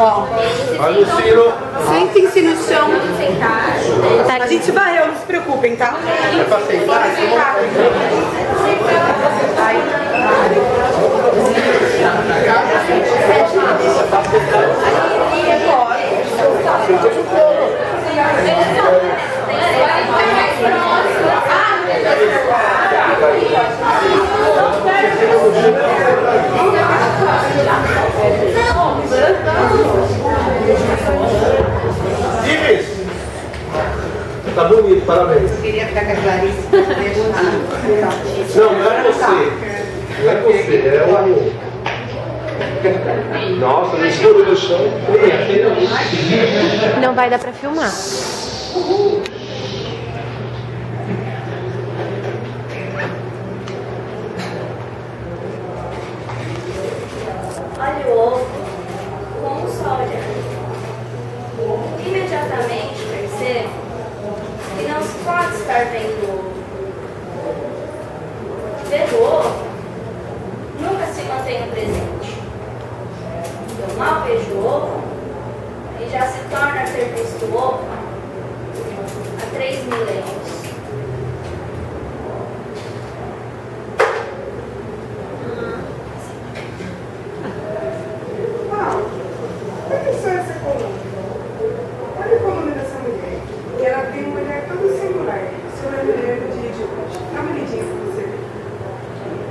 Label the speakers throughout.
Speaker 1: Ó.
Speaker 2: Olha o Ciro.
Speaker 1: Sentem-se no chão. A gente varreu, não se preocupem, tá?
Speaker 2: É pra sentar? Ives! Tá bonito, parabéns.
Speaker 1: Eu queria ficar com a Clarice.
Speaker 2: Não, não é você. Não é você, é o... Nossa, no escuro do chão.
Speaker 3: Não vai dar pra filmar.
Speaker 4: Olha o ovo com o sol olhando. Imediatamente percebo que não se pode estar vendo o ovo. Ver o ovo nunca se mantém no presente. Eu mal vejo o ovo e já se torna ter visto o ovo há 3 milênios.
Speaker 1: Olha só essa coluna. Olha a coluna dessa mulher. E ela tem um olhar todo singular. Se olha a mulher do dia de hoje. Dá uma lidinha pra você ver.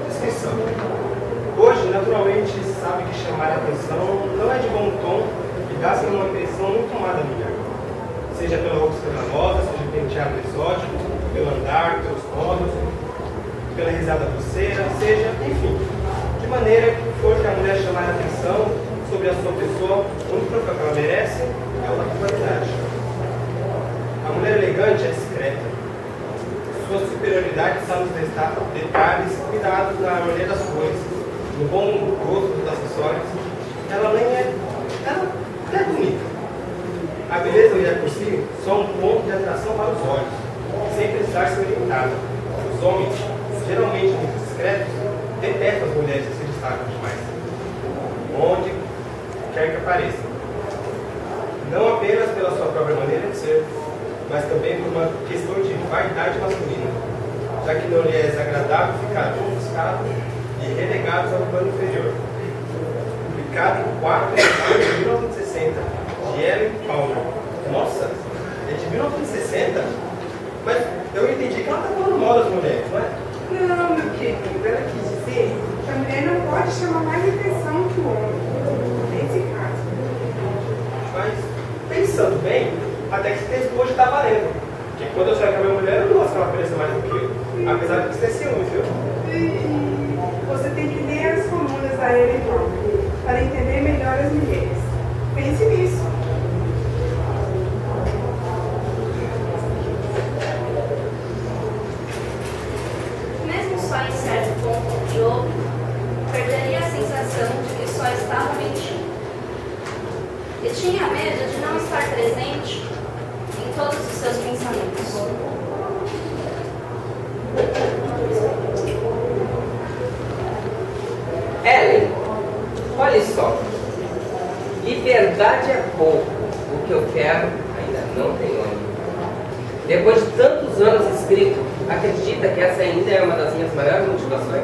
Speaker 5: Descrição. Hoje, naturalmente, sabe que chamar a atenção não é de bom tom e dá-se uma impressão muito má da mulher. Seja pela roupa escandalosa, seja pelo penteado exótico, pelo andar, pelos modos, pela risada grosseira, seja, enfim, de maneira que for que a mulher chamar a atenção sobre a sua pessoa, o único troféu que ela merece é uma qualidade. A mulher elegante é discreta. Sua superioridade está nos detalhes, cuidados na harmonia das cores, no bom gosto dos acessórios. Ela nem é. Ela é bonita. A beleza não é por si só um ponto de atração para os olhos, sem precisar ser orientada. Os homens, geralmente muito discretos, detestam as mulheres que se destacam demais, onde quer que apareça. Não apenas pela sua própria maneira de ser, mas também por uma questão de vaidade masculina, já que não lhe é desagradável ficar ofuscado e relegados ao plano inferior. Publicado em 4 de 1960, de Ellen Palmer. Nossa, é de 1960? Mas eu entendi que ela está falando mal das mulheres, não é?
Speaker 1: Não, meu querido. Ela quis dizer que a mulher não pode chamar mais atenção que o homem. Nesse caso.
Speaker 5: Mas, pensando bem, até que esse texto hoje está valendo. Porque quando eu saio com a minha mulher, eu não gosto que ela apareça mais do que eu. Apesar de ter ciúme, viu?
Speaker 1: Você tem que ler as colunas da Ellen Palmer para entender melhor as mulheres. Pense nisso.
Speaker 4: Mesmo só em certo ponto do jogo, perderia a sensação de que só estava mentindo. E tinha medo de não estar presente em todos os seus pensamentos.
Speaker 6: Ellen, olha só. Liberdade é pouco. O que eu quero ainda não tem nome. Depois de tantos anos escrito, acredita que essa ainda é uma das minhas maiores motivações?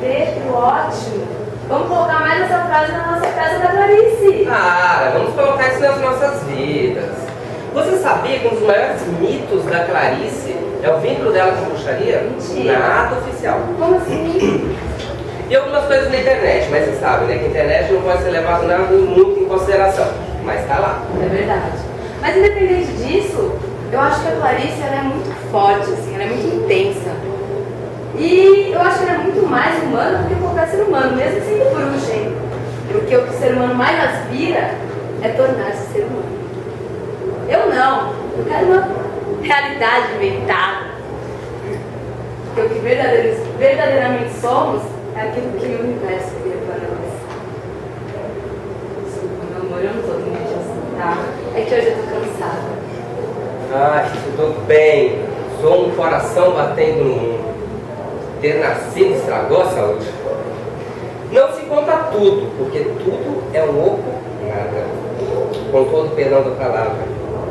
Speaker 4: Pedro, ótimo! Vamos colocar mais essa frase na nossa casa da Clarice.
Speaker 6: Ah, vamos colocar isso nas nossas vidas. Você sabia que um dos maiores mitos da Clarice é o vínculo dela com a bruxaria?
Speaker 4: Mentira.
Speaker 6: Nada oficial.
Speaker 4: Como assim?
Speaker 6: E algumas coisas na internet, mas você sabe, né, que a internet não pode ser levada nada muito em consideração. Mas tá lá.
Speaker 4: É verdade. Mas independente disso, eu acho que a Clarice ela é muito forte, assim, ela é muito intensa. E eu acho que ela é muito mais humana do que qualquer ser humano, mesmo sendo bruxa, hein? Porque o que o ser humano mais aspira é tornar-se ser humano. Eu não. Eu quero uma realidade inventada. Porque o que verdadeiramente somos é aquilo que o universo cria para nós. Meu amor, eu não tô triste assim, tá? É que hoje eu tô cansada.
Speaker 6: Ai, tudo bem. Sou um coração batendo no mundo. Ter nascido estragou a saúde. Não se conta tudo, porque tudo é um oco nada. com todo o perdão da palavra,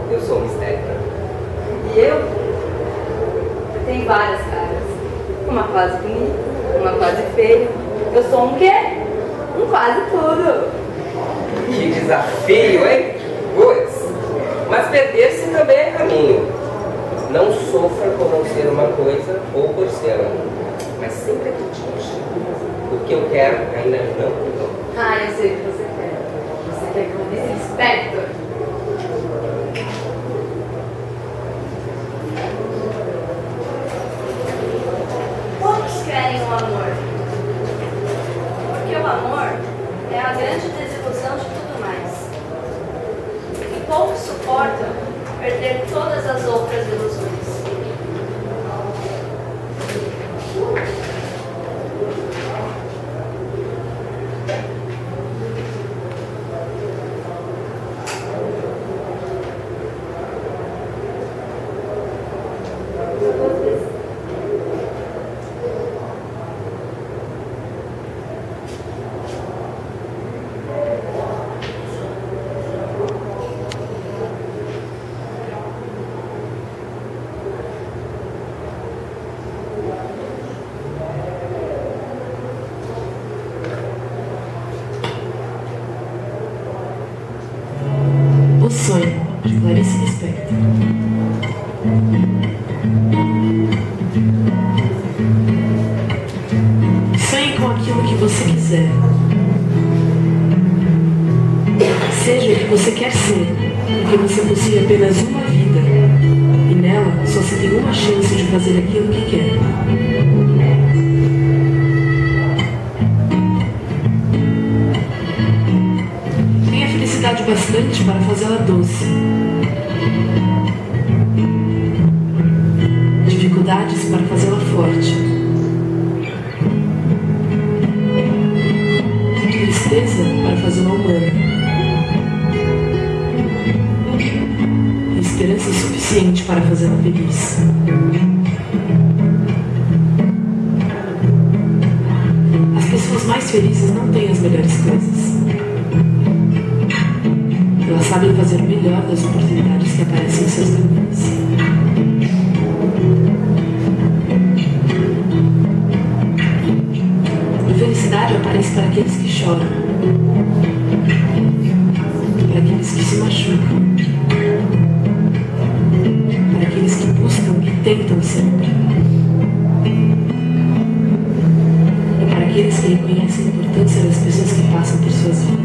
Speaker 6: eu sou um mistério.
Speaker 4: E eu tenho várias caras. Uma quase bonita, uma quase feia. Eu sou um quê? Um quase tudo.
Speaker 6: Que desafio, hein? Putz. Mas perder-se também é caminho. Não sofra por não ser uma coisa ou por ser outra, mas sempre acredite. O que eu quero ainda não mudou.
Speaker 4: Ah, eu sei o que você quer. Você quer que eu vire Inspector? Poucos querem o amor. Porque o amor é a grande desilusão de tudo mais. E poucos suportam perder todas as outras ilusões.
Speaker 3: O Sonho, de Clarice Lispector. Sonhe com aquilo que você quiser. Seja o que você quer ser, porque você possui apenas uma vida. E nela só se tem uma chance de fazer aquilo que quer. Bastante para fazê-la doce. Dificuldades para fazê-la forte. Tristeza para fazê-la humana. E esperança suficiente para fazê-la feliz. As pessoas mais felizes não têm as melhores coisas. Elas sabem fazer o melhor das oportunidades que aparecem em seus caminhos. A felicidade aparece para aqueles que choram, para aqueles que se machucam, para aqueles que buscam e tentam sempre, para aqueles que reconhecem a importância das pessoas que passam por suas vidas.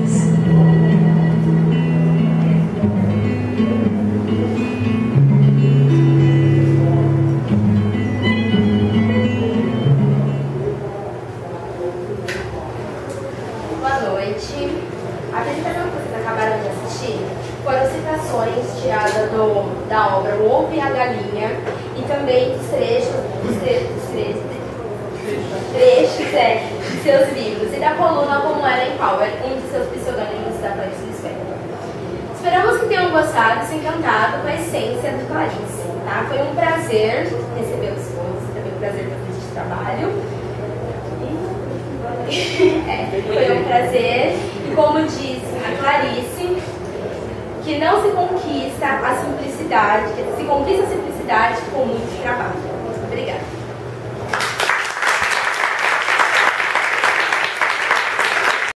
Speaker 4: Da obra O Ovo e a Galinha e também dos trechos de seus livros e da coluna Como Ellen Power, um de seus pseudônimos da Clarice Lispector. Esperamos que tenham gostado e se encantado com a essência do Clarice. Tá? Foi um prazer recebê-los todos, também um prazer fazer este trabalho. Foi um prazer e, como diz a Clarice, que não se conquista a simplicidade, se conquista a simplicidade com muito trabalho.